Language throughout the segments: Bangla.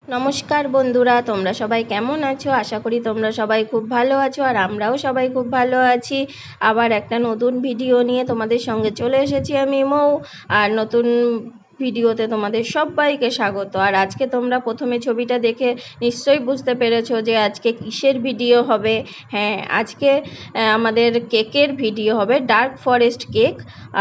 নমস্কার বন্ধুরা, তোমরা সবাই কেমন আছো? আশা করি তোমরা সবাই খুব ভালো আছো, আর আমরাও সবাই খুব ভালো আছি। আবার একটা নতুন ভিডিও নিয়ে তোমাদের সঙ্গে চলে এসেছি আমি মৌ। আর নতুন ভিডিওতে তোমাদের সবাইকে স্বাগত। আর আজকে তোমরা প্রথমে ছবিটা দেখে নিশ্চয়ই বুঝতে পেরেছো যে আজকে কিসের ভিডিও হবে। হ্যাঁ, আজকে আমাদের কেকের ভিডিও হবে, ডার্ক ফরেস্ট কেক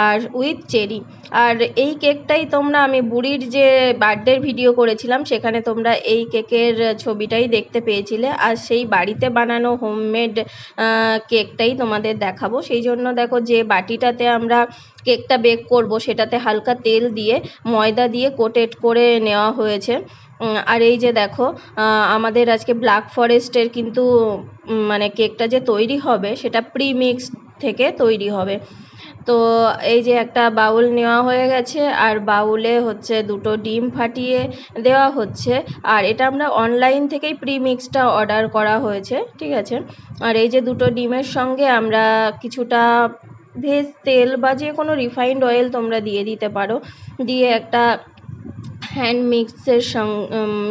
আর উইথ চেরি। আর এই কেকটাই তোমরা, আমি বুড়ির যে বার্থডের ভিডিও করেছিলাম সেখানে তোমরা এই কেকের ছবিটাই দেখতে পেয়েছিলে, আর সেই বাড়িতে বানানো হোমমেড কেকটাই তোমাদের দেখাবো। সেই জন্য দেখো, যে বাটিটাতে আমরা কেকটা বেক করব সেটাতে হালকা তেল দিয়ে ময়দা দিয়ে কোটেড করে নেওয়া হয়েছে। আর এই যে দেখো, আমাদের আজকে ব্ল্যাক ফরেস্টের কিন্তু মানে কেকটা যে তৈরি হবে সেটা প্রিমিক্স থেকে তৈরি হবে। তো এই যে একটা বাউল নেওয়া হয়ে গেছে, আর বাউলে হচ্ছে দুটো ডিম ফাটিয়ে দেওয়া হচ্ছে। আর এটা আমরা অনলাইন থেকেই প্রিমিক্সটা অর্ডার করা হয়েছে, ঠিক আছে। আর এই যে দুটো ডিমের সঙ্গে আমরা কিছুটা ভেজ তেল বা যে কোনো রিফাইন্ড অয়েল তোমরা দিয়ে দিতে পারো, দিয়ে একটা হ্যান্ড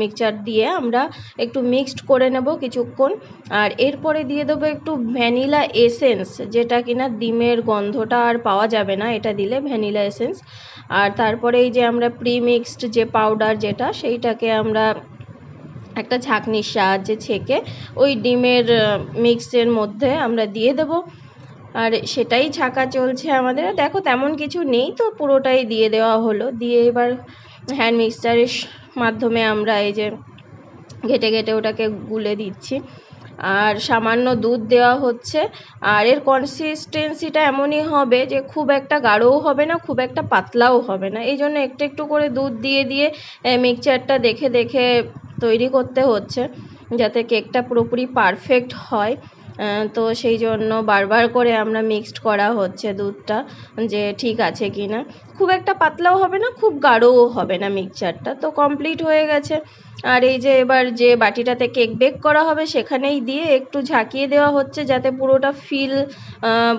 মিক্সচার দিয়ে আমরা একটু মিক্সড করে নেব কিছুক্ষণ। আর এরপরে দিয়ে দেবো একটু ভ্যানিলা এসেন্স, যেটা কিনা ডিমের গন্ধটা আর পাওয়া যাবে না এটা দিলে, ভ্যানিলা এসেন্স। আর তারপরে এই যে আমরা প্রিমিক্সড যে পাউডার যেটা, সেইটাকে আমরা একটা ছাঁকনির সাহায্যে ছেঁকে ওই ডিমের মিক্সের মধ্যে আমরা দিয়ে দেবো। আর সেটাই ছাঁকা চলছে আমাদের। দেখো, তেমন কিছু নেই, তো পুরোটাই দিয়ে দেওয়া হলো। দিয়ে এবার হ্যান্ড মিক্সচারের মাধ্যমে আমরা এই যে ঘেটে ঘেটে ওটাকে গুলে দিচ্ছি। আর সামান্য দুধ দেওয়া হচ্ছে। আর এর কনসিস্টেন্সিটা এমনই হবে যে খুব একটা গাঢ়ও হবে না, খুব একটা পাতলাও হবে না। এই জন্য একটু একটু করে দুধ দিয়ে দিয়ে মিক্সচারটা দেখে দেখে তৈরি করতে হচ্ছে, যাতে কেকটা পুরোপুরি পারফেক্ট হয়। তো সেই জন্য বারবার করে আমরা মিক্সড করা হচ্ছে দুধটা, যে ঠিক আছে কি না। খুব একটা পাতলাও হবে না, খুব গাঢ়ও হবে না মিক্সচারটা। তো কমপ্লিট হয়ে গেছে। আর এই যে এবার যে বাটিটাতে কেক বেক করা হবে সেখানেই দিয়ে একটু ঝাঁকিয়ে দেওয়া হচ্ছে, যাতে পুরোটা ফিল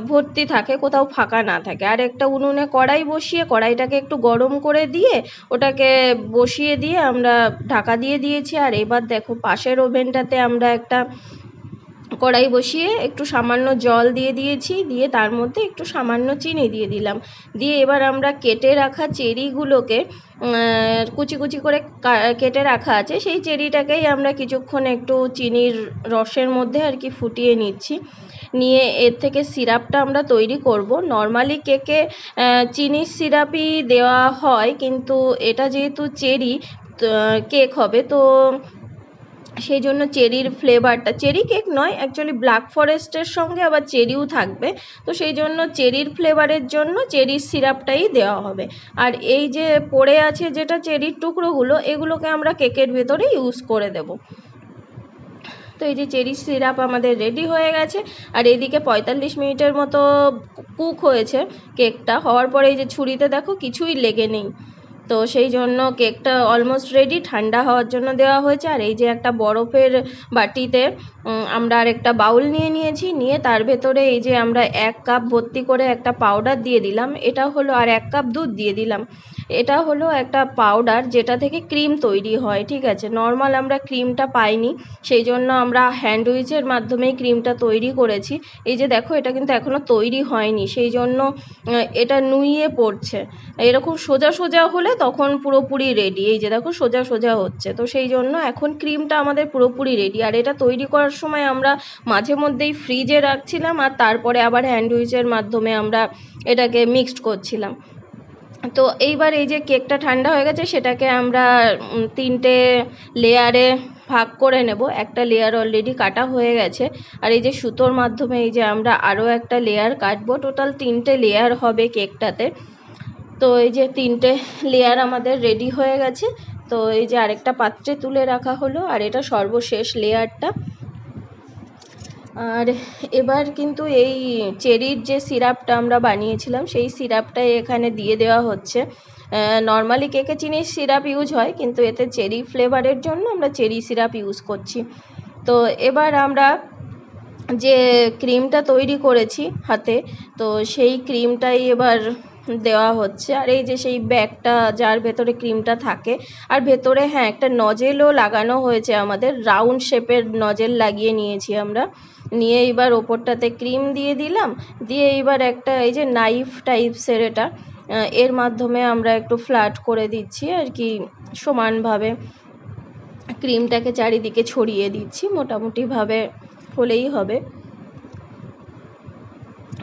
ভর্তি থাকে, কোথাও ফাঁকা না থাকে। আর একটা উনুনে কড়াই বসিয়ে কড়াইটাকে একটু গরম করে দিয়ে ওটাকে বসিয়ে দিয়ে আমরা ঢাকা দিয়ে দিয়েছি। আর এবার দেখো, পাশের ওভেনটাতে আমরা একটা কড়াই বসিয়ে একটু সামান্য জল দিয়ে দিয়েছি, দিয়ে তার মধ্যে একটু সামান্য চিনি দিয়ে দিলাম। দিয়ে এবার আমরা কেটে রাখা চেরিগুলোকে কুচি কুচি করে কেটে রাখা আছে, সেই চেরিটাকেই আমরা কিছুক্ষণ একটু চিনির রসের মধ্যে আর কি ফুটিয়ে নিচ্ছি। নিয়ে এর থেকে সিরাপটা আমরা তৈরি করব। নর্মালি কেকে চিনির সিরাপই দেওয়া হয়, কিন্তু এটা যেহেতু চেরি কেক হবে, তো সেই জন্য চেরির ফ্লেভারটা, চেরি কেক নয় অ্যাকচুয়ালি, ব্ল্যাক ফরেস্টের সঙ্গে আবার চেরিও থাকবে, তো সেই জন্য চেরির ফ্লেভারের জন্য চেরির সিরাপটাই দেওয়া হবে। আর এই যে পড়ে আছে যেটা চেরির টুকরোগুলো, এগুলোকে আমরা কেকের ভেতরে ইউজ করে দেব। তো এই যে চেরি সিরাপ আমাদের রেডি হয়ে গেছে। আর এইদিকে 45 মিনিটের মতো কুক হয়েছে কেকটা। হওয়ার পরে এই যে ছুরিতে দেখো কিছুই লেগে নেই, তো সেই জন্য কেকটা অলমোস্ট রেডি, ঠান্ডা হওয়ার জন্য দেওয়া হয়েছে। আর এই যে একটা বরফের বাটিতে আমরা আর একটা বাউল নিয়ে নিয়েছি, নিয়ে তার ভেতরে এই যে আমরা 1 কাপ ভর্তি করে একটা পাউডার দিয়ে দিলাম, এটা হলো, আর 1 কাপ দুধ দিয়ে দিলাম। এটা হলো একটা পাউডার যেটা থেকে ক্রিম তৈরি হয়, ঠিক আছে। নর্মাল আমরা ক্রিমটা পাইনি, সেই জন্য আমরা হ্যান্ড উইচের মাধ্যমেই ক্রিমটা তৈরি করেছি। এই যে দেখো, এটা কিন্তু এখনও তৈরি হয়নি, সেই জন্য এটা নুইয়ে পড়ছে। এরকম সোজা সোজা হলে তখন পুরোপুরি রেডি। এই যে দেখো, সোজা সোজা হচ্ছে, তো সেই জন্য এখন ক্রিমটা আমাদের পুরোপুরি রেডি। আর এটা তৈরি করার সময় আমরা মাঝে মধ্যেই ফ্রিজে রাখছিলাম, আর তারপরে আবার হ্যান্ড উইচের মাধ্যমে আমরা এটাকে মিক্সড করছিলাম। তো এইবার এই যে কেকটা ঠান্ডা হয়ে গেছে, সেটাকে আমরা 3টে লেয়ারে ভাগ করে নেব। একটা লেয়ার অলরেডি কাটা হয়ে গেছে, আর এই যে সুতোর মাধ্যমে এই যে আমরা আরও একটা লেয়ার কাটবো। টোটাল 3টে লেয়ার হবে কেকটাতে। তো এই যে 3টে লেয়ার আমাদের রেডি হয়ে গেছে। তো এই যে আরেকটা পাত্রে তুলে রাখা হলো, আর এটা সর্বশেষ লেয়ারটা। আর এবার কিন্তু এই চেরির যে সিরাপটা আমরা বানিয়েছিলাম, সেই সিরাপটাই এখানে দিয়ে দেওয়া হচ্ছে। নর্মালি কেকে চিনির সিরাপ ইউজ হয়, কিন্তু এতে চেরি ফ্লেভারের জন্য আমরা চেরি সিরাপ ইউজ করছি। তো এবার আমরা যে ক্রিমটা তৈরি করেছি হাতে, তো সেই ক্রিমটাই এবার দেওয়া হচ্ছে। আর এই যে সেই ব্যাগটা যার ভেতরে ক্রিমটা থাকে, আর ভেতরে হ্যাঁ একটা নজেলও লাগানো হয়েছে, আমাদের রাউন্ড শেপের নজেল লাগিয়ে নিয়েছি আমরা। নিয়ে এবার ওপরটাতে ক্রিম দিয়ে দিলাম, দিয়ে এবার একটা এই যে নাইফ টাইপসের এটা, এর মাধ্যমে আমরা একটু ফ্ল্যাট করে দিচ্ছি আর কি, সমানভাবে ক্রিমটাকে চারিদিকে ছড়িয়ে দিচ্ছি, মোটামুটিভাবে হলেই হবে।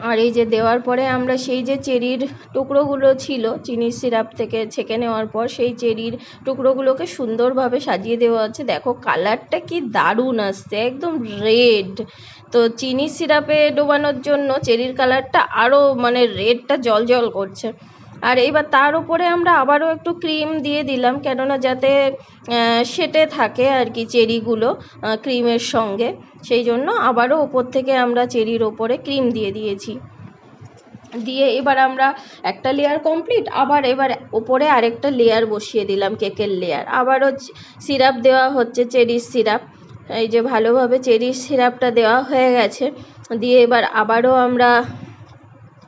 আর এই যে দেওয়ার পরে আমরা সেই যে চেরির টুকরোগুলো ছিল চিনির সিরাপ থেকে ছেঁকে নেওয়ার পর, সেই চেরির টুকরোগুলোকে সুন্দরভাবে সাজিয়ে দেওয়া হচ্ছে। দেখো কালারটা কি দারুণ আসছে, একদম রেড। তো চিনি সিরাপে ডোবানোর জন্য চেরির কালারটা আরও মানে রেডটা জল জল করছে। আর এইবার তার উপরে আমরা আবারও একটু ক্রিম দিয়ে দিলাম, কেননা যাতে সেটে থাকে আর কি চেরিগুলো ক্রিমের সঙ্গে, সেই জন্য আবারও ওপর থেকে আমরা চেরির ওপরে ক্রিম দিয়ে দিয়েছি। দিয়ে এবার আমরা একটা লেয়ার কমপ্লিট, আবার এবার ওপরে আরেকটা লেয়ার বসিয়ে দিলাম, কেকের লেয়ার। আবারও সিরাপ দেওয়া হচ্ছে, চেরির সিরাপ। এই যে ভালোভাবে চেরির সিরাপটা দেওয়া হয়ে গেছে, দিয়ে এবার আবারও আমরা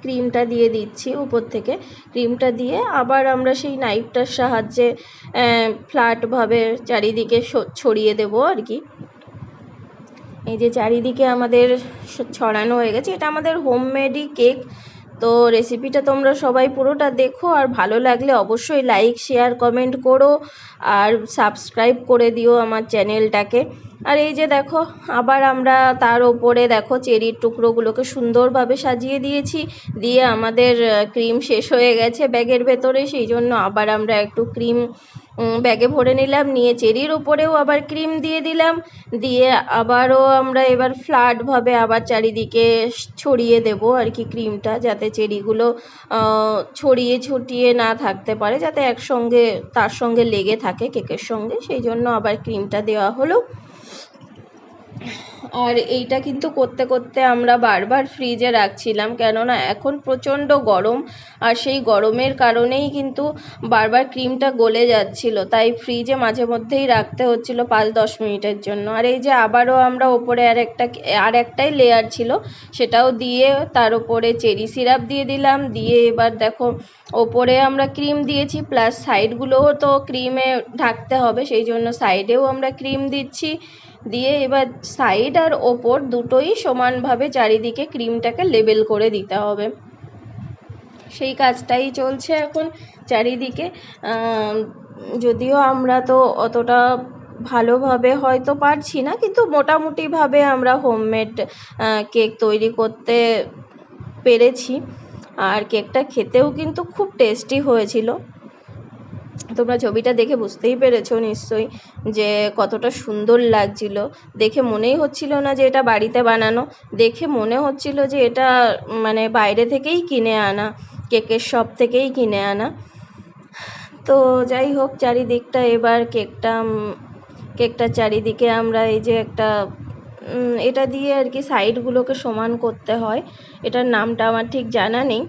ক্রিমটা দিয়ে দিচ্ছি উপর থেকে। ক্রিমটা দিয়ে আবার আমরা সেই নাইফটার সাহায্যে ফ্ল্যাটভাবে চারিদিকে ছড়িয়ে দেবো আর কি। এই যে চারিদিকে আমাদের ছড়ানো হয়ে গেছে। এটা আমাদের হোমমেডই কেক। তো রেসিপিটা তোমরা সবাই পুরোটা দেখো, আর ভালো লাগলে অবশ্যই লাইক শেয়ার কমেন্ট করো, আর সাবস্ক্রাইব করে দিও আমার চ্যানেলটাকে। আর এই যে দেখো আবার আমরা তার ওপরে দেখো চেরির টুকরোগুলোকে সুন্দরভাবে সাজিয়ে দিয়েছি। দিয়ে আমাদের ক্রিম শেষ হয়ে গেছে ব্যাগের ভেতরে, সেই জন্য আবার আমরা একটু ক্রিম ব্যাগে ভরে নিলাম, নিয়ে চেরির ওপরেও আবার ক্রিম দিয়ে দিলাম। দিয়ে আবারও আমরা এবার ফ্ল্যাটভাবে আবার চারিদিকে ছড়িয়ে দেব আর কি ক্রিমটা, যাতে চেরিগুলো ছড়িয়ে ছটিয়ে না থাকতে পারে, যাতে একসঙ্গে তার সঙ্গে লেগে থাকে কেকের সঙ্গে, সেই জন্য আবার ক্রিমটা দেওয়া হলো। আর এইটা কিন্তু করতে করতে আমরা বারবার ফ্রিজে রাখছিলাম, কেননা এখন প্রচণ্ড গরম, আর সেই গরমের কারণেই কিন্তু বারবার ক্রিমটা গলে যাচ্ছিল, তাই ফ্রিজে মাঝে মধ্যেই রাখতে হচ্ছিল 5-10 মিনিটের জন্য। আর এই যে আবারও আমরা ওপরে আর একটাই লেয়ার ছিল, সেটাও দিয়ে তার উপরে চেরি সিরাপ দিয়ে দিলাম। দিয়ে এবার দেখো ওপরে আমরা ক্রিম দিয়েছি, প্লাস সাইডগুলোও তো ক্রিমে ঢাকতে হবে, সেই জন্য সাইডেও আমরা ক্রিম দিচ্ছি। দিয়ে এবার সাইড আর ওপর দুটোই সমানভাবে চারিদিকে ক্রিমটাকে লেবেল করে দিতে হবে, সেই কাজটাই চলছে এখন চারিদিকে। যদিও আমরা তো অতটা ভালোভাবে হয়তো পারছি না, কিন্তু মোটামুটিভাবে আমরা হোমমেড কেক তৈরি করতে পেরেছি। আর কেকটা খেতেও কিন্তু খুব টেস্টি হয়েছিল। তোমরা ছবিটা দেখে বুঝতেই পেরেছো নিশ্চয়ই যে কতটা সুন্দর লাগছিল। দেখে মনেই হচ্ছিল না যে এটা বাড়িতে বানানো, দেখে মনে হচ্ছিল যে এটা মানে বাইরে থেকেই কিনে আনা, কেকের শপ থেকেই কিনে আনা। তো যাই হোক, চারিদিকটা এবার কেকটার চারিদিকে আমরা এই যে একটা এটা দিয়ে আর কি সাইডগুলোকে সমান করতে হয়, এটার নামটা আমার ঠিক জানা নেই।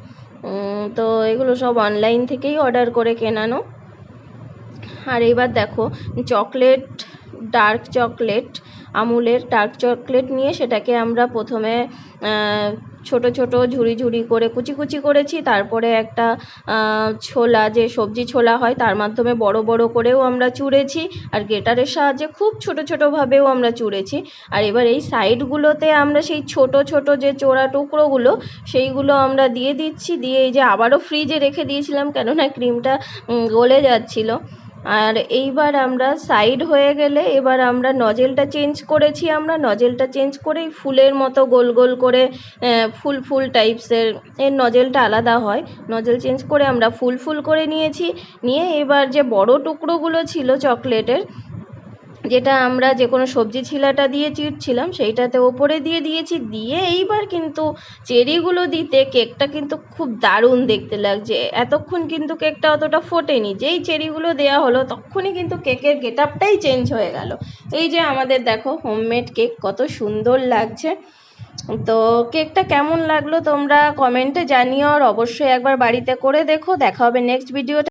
তো এগুলো সব অনলাইন থেকেই অর্ডার করে কেনানো। আর এবার দেখো চকলেট, ডার্ক চকলেট, আমুলের ডার্ক চকলেট নিয়ে সেটাকে আমরা প্রথমে ছোট ছোট ঝুড়ি ঝুড়ি করে কুচি কুচি করেছি, তারপরে একটা ছোলা, যে সবজি ছোলা হয়, তার মাধ্যমে বড় বড় করেও আমরা চুড়েছি, আর গ্রেটারের সাহায্যে খুব ছোট ছোটোভাবেও আমরা চুড়েছি। আর এবার এই সাইডগুলোতে আমরা সেই ছোট ছোট যে চোড়া টুকরোগুলো, সেইগুলো আমরা দিয়ে দিচ্ছি। দিয়ে এই যে আবারও ফ্রিজে রেখে দিয়েছিলাম, কেননা ক্রিমটা গলে যাচ্ছিলো। আর এইবার আমরা সাইড হয়ে গেলে এবার আমরা নজেলটা চেঞ্জ করেছি, আমরা নজেলটা চেঞ্জ করেই ফুলের মতো গোল গোল করে ফুল ফুল টাইপসের, এর নজেলটা আলাদা হয়, নজেল চেঞ্জ করে আমরা ফুল ফুল করে নিয়েছি। নিয়ে এবার যে বড় টুকরোগুলো ছিল চকলেটের, যেটা আমরা যে কোনো সবজি ছিলাটা দিয়ে চিড়ছিলাম, সেইটাতে ওপরে দিয়ে দিয়েছি। দিয়ে এইবার কিন্তু চেরিগুলো দিতে কেকটা কিন্তু খুব দারুণ দেখতে লাগছে। এতক্ষণ কিন্তু কেকটা অতটা ফোটেনি, যেই চেরিগুলো দেওয়া হলো তখনই কিন্তু কেকের গেটআপটাই চেঞ্জ হয়ে গেল। এই যে আমাদের দেখো হোমমেড কেক কত সুন্দর লাগছে। তো কেকটা কেমন লাগলো তোমরা কমেন্টে জানিও, আর অবশ্যই একবার বাড়িতে করে দেখো। দেখা হবে নেক্সট ভিডিওতে।